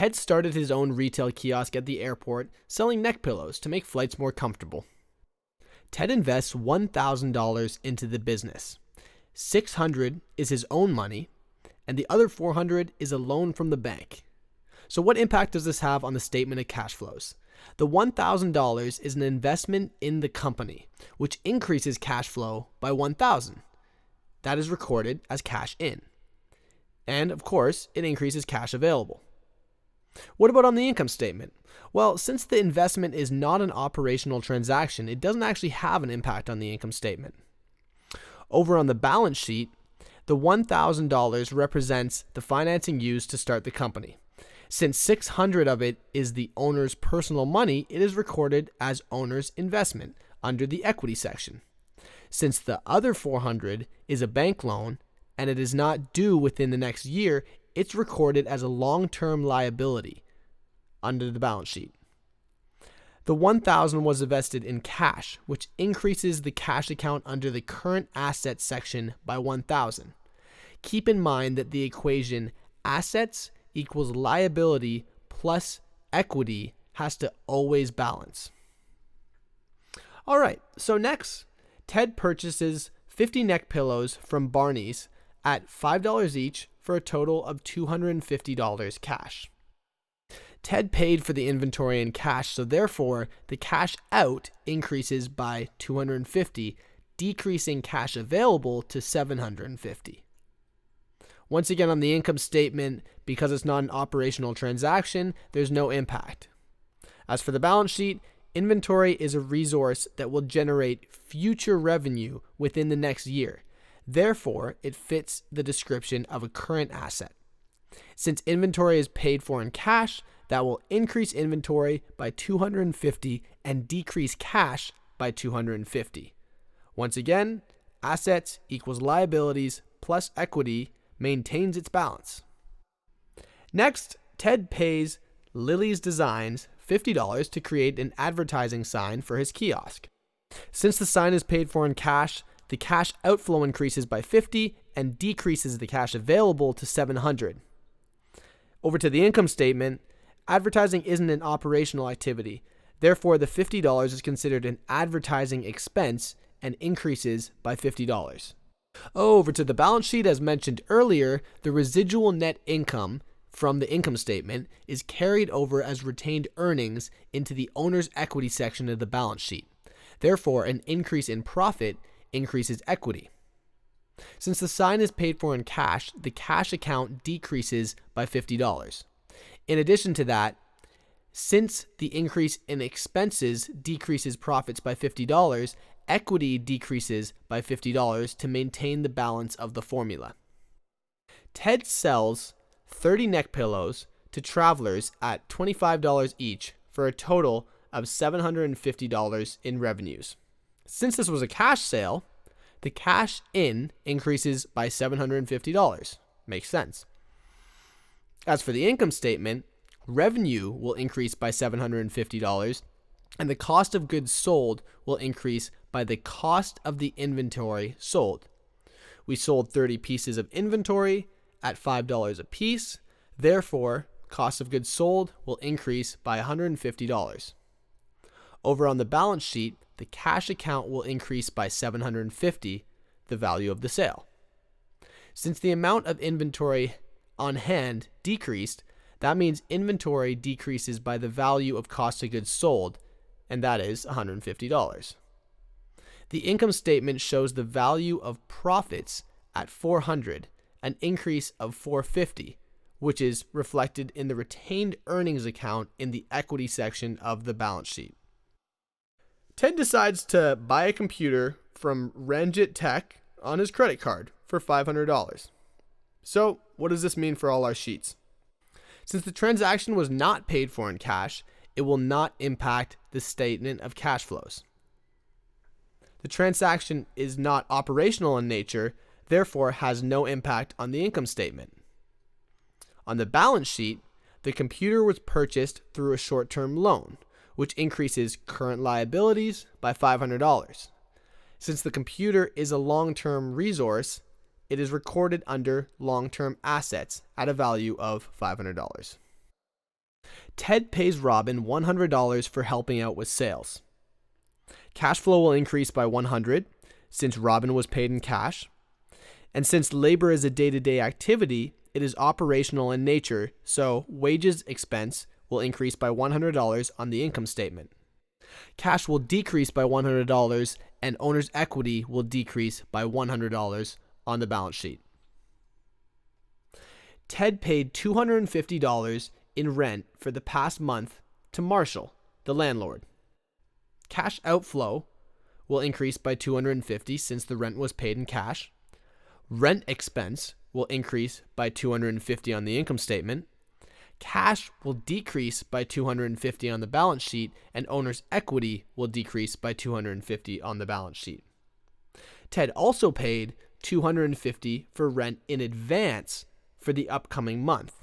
Ted started his own retail kiosk at the airport, selling neck pillows to make flights more comfortable. Ted invests $1,000 into the business. $600 is his own money, and the other $400 is a loan from the bank. So what impact does this have on the statement of cash flows? The $1,000 is an investment in the company, which increases cash flow by $1,000. That is recorded as cash in. And of course, it increases cash available. What about on the income statement? Well, since the investment is not an operational transaction, it doesn't actually have an impact on the income statement. Over on the balance sheet, the $1,000 represents the financing used to start the company. Since $600 of it is the owner's personal money, it is recorded as owner's investment under the equity section. Since the other $400 is a bank loan and it is not due within the next year, it's recorded as a long-term liability under the balance sheet. The $1,000 was invested in cash, which increases the cash account under the current assets section by $1,000. Keep in mind that the equation assets equals liability plus equity has to always balance. All right, so next, Ted purchases 50 neck pillows from Barney's at $5 each for a total of $250 cash. Ted paid for the inventory in cash, so therefore the cash out increases by $250, decreasing cash available to $750. Once again, on the income statement, because it's not an operational transaction, there's no impact. As for the balance sheet, inventory is a resource that will generate future revenue within the next year. Therefore, it fits the description of a current asset. Since inventory is paid for in cash, that will increase inventory by $250 and decrease cash by $250. Once again, assets equals liabilities plus equity maintains its balance. Next, Ted pays Lily's Designs $50 to create an advertising sign for his kiosk. Since the sign is paid for in cash, the cash outflow increases by $50 and decreases the cash available to $700. Over to the income statement, advertising isn't an operational activity. Therefore, the $50 is considered an advertising expense and increases by $50. Over to the balance sheet, as mentioned earlier, the residual net income from the income statement is carried over as retained earnings into the owner's equity section of the balance sheet. Therefore, an increase in profit increases equity. Since the sign is paid for in cash, the cash account decreases by $50. In addition to that, since the increase in expenses decreases profits by $50, equity decreases by $50 to maintain the balance of the formula. Ted sells 30 neck pillows to travelers at $25 each for a total of $750 in revenues. Since this was a cash sale, the cash in increases by $750. Makes sense. As for the income statement, revenue will increase by $750, and the cost of goods sold will increase by the cost of the inventory sold. We sold 30 pieces of inventory at $5 a piece. Therefore, cost of goods sold will increase by $150. Over on the balance sheet, the cash account will increase by $750, the value of the sale. Since the amount of inventory on hand decreased, that means inventory decreases by the value of cost of goods sold, and that is $150. The income statement shows the value of profits at $400, an increase of $450, which is reflected in the retained earnings account in the equity section of the balance sheet. Ted decides to buy a computer from Ranjit Tech on his credit card for $500. So, what does this mean for all our sheets? Since the transaction was not paid for in cash, it will not impact the statement of cash flows. The transaction is not operational in nature, therefore has no impact on the income statement. On the balance sheet, the computer was purchased through a short-term loan, which increases current liabilities by $500. Since the computer is a long-term resource, it is recorded under long-term assets at a value of $500. Ted pays Robin $100 for helping out with sales. Cash flow will increase by $100 since Robin was paid in cash. And since labor is a day-to-day activity, it is operational in nature, so wages expense will increase by $100 on the income statement. Cash will decrease by $100 and owner's equity will decrease by $100 on the balance sheet. Ted paid $250 in rent for the past month to Marshall, the landlord. Cash outflow will increase by $250 since the rent was paid in cash. Rent expense will increase by $250 on the income statement. Cash will decrease by $250 on the balance sheet, and owner's equity will decrease by $250 on the balance sheet. Ted also paid $250 for rent in advance for the upcoming month.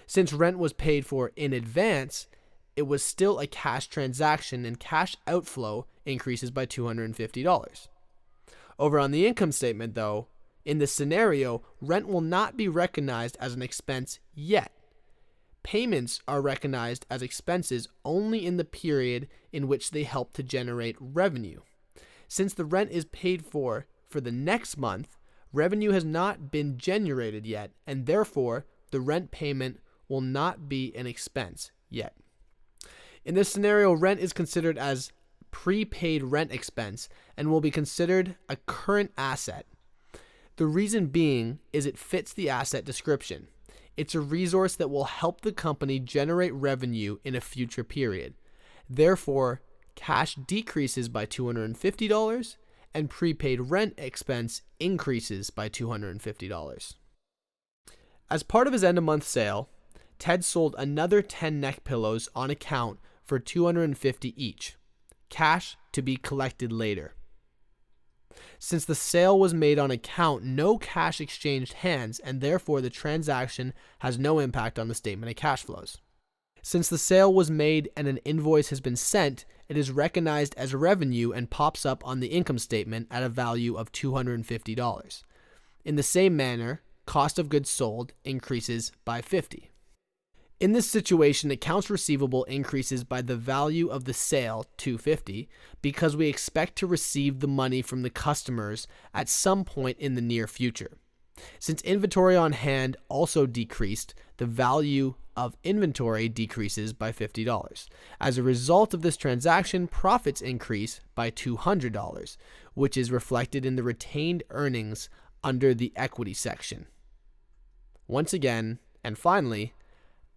Since rent was paid for in advance, it was still a cash transaction, and cash outflow increases by $250. Over on the income statement, though, in this scenario, rent will not be recognized as an expense yet. Payments are recognized as expenses only in the period in which they help to generate revenue. Since the rent is paid for the next month, revenue has not been generated yet, and therefore the rent payment will not be an expense yet. In this scenario, rent is considered as prepaid rent expense and will be considered a current asset. The reason being is it fits the asset description. It's a resource that will help the company generate revenue in a future period. Therefore, cash decreases by $250 and prepaid rent expense increases by $250. As part of his end-of-month sale, Ted sold another 10 neck pillows on account for $250 each, cash to be collected later. Since the sale was made on account, no cash exchanged hands, and therefore the transaction has no impact on the statement of cash flows. Since the sale was made and an invoice has been sent, it is recognized as revenue and pops up on the income statement at a value of $250. In the same manner, cost of goods sold increases by $50. In this situation, accounts receivable increases by the value of the sale, $250, because we expect to receive the money from the customers at some point in the near future. Since inventory on hand also decreased, the value of inventory decreases by $50. As a result of this transaction, profits increase by $200, which is reflected in the retained earnings under the equity section. Once again, and finally,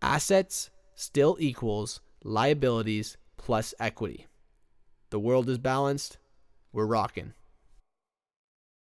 assets still equals liabilities plus equity. The world is balanced. We're rocking.